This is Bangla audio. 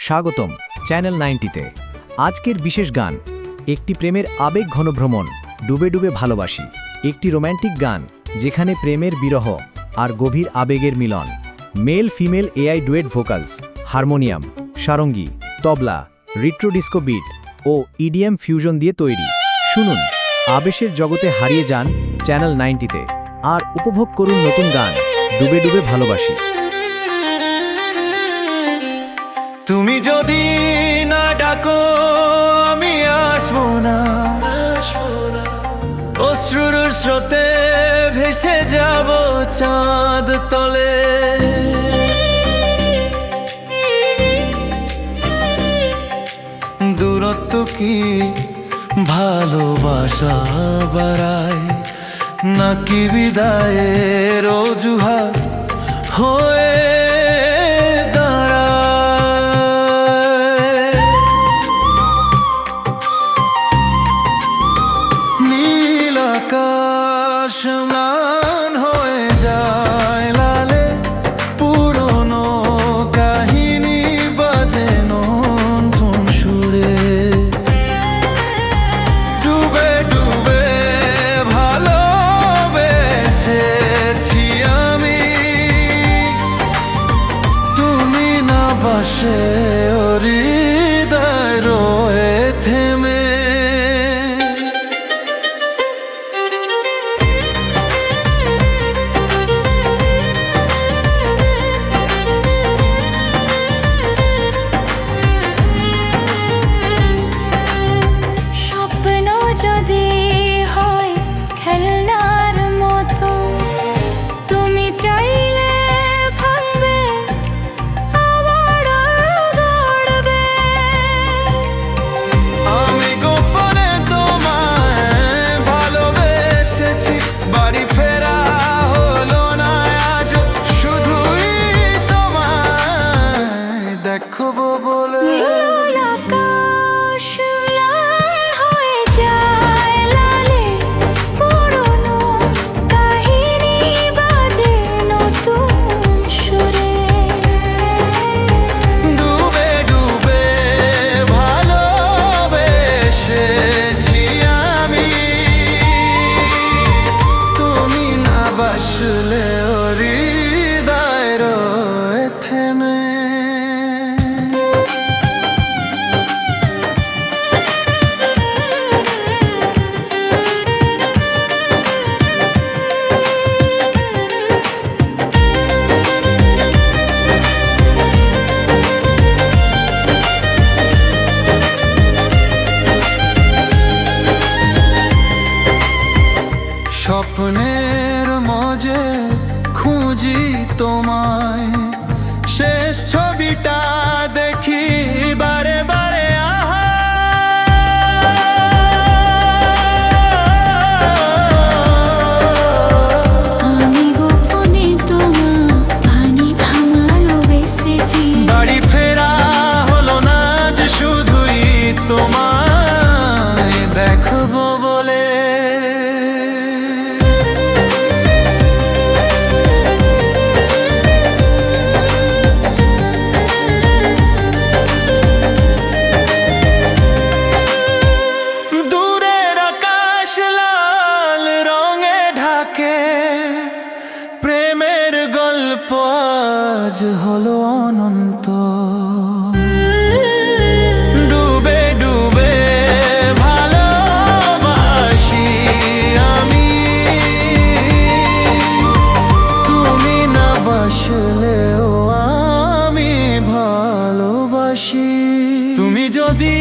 স্বাগতম চ্যানেল 90-তে। আজকের বিশেষ গান একটি প্রেমের আবেগ ঘন ভ্রমণ, ডুবে ডুবে ভালোবাসি। একটি রোম্যান্টিক গান যেখানে প্রেমের বিরহ আর গভীর আবেগের মিলন। Male female AI duet vocals, harmonium, sarangi, tabla, retro disco beat ও ইডিএম ফিউশন দিয়ে তৈরি। শুনুন, আবেশের জগতে হারিয়ে যান চ্যানেল 90-তে আর উপভোগ করুন নতুন গান ডুবে ডুবে ভালোবাসি। তুমি যদি না ডাকো আমি আসবো না, অশ্রুর স্রোতে ভেসে যাব চাঁদ তলে। দূরত্ব কি ভালোবাসা বাড়ায়, নাকি বিদায়ের অজুহাত হয়ে সে হৃদয় রয়ে থেমে। স্বপ্ন যদি হয় খেলনার মতো, তুমি চাইলে ভাঙবে আবার গড়বে। আমি গোপনে তোমায় ভালোবেসেছি, বাড়ি ফেরা হলো না আজ, শুধুই তোমায় দেখবো বলে। আকাশ লাল হয়ে যায় লালে, পুরনো কাহিনী বাজে নতুন সুরে। ডুবে ডুবে ভালোবেসেছি আমি, তুমি না বাসলে হৃদয় রয়ে থেমে। স্বপ্নের মজে খুঁজি তোমায়, শেষ ছবিটা দেখি বারে বারে। আমি গোপনে তোমার পানি ভালোবেসেছি, বাড়ি ফেরা হলো না যে শুধুই তোমায় দেখবো বলে। দূরের আকাশ লাল রঙে ঢাকে, প্রেমের গল্প আজ হলো অনন্ত। ডুবে ডুবে ভালোবাসি আমি, তুমি না বাসলেও আমি ভালোবাসি। তুমি যদি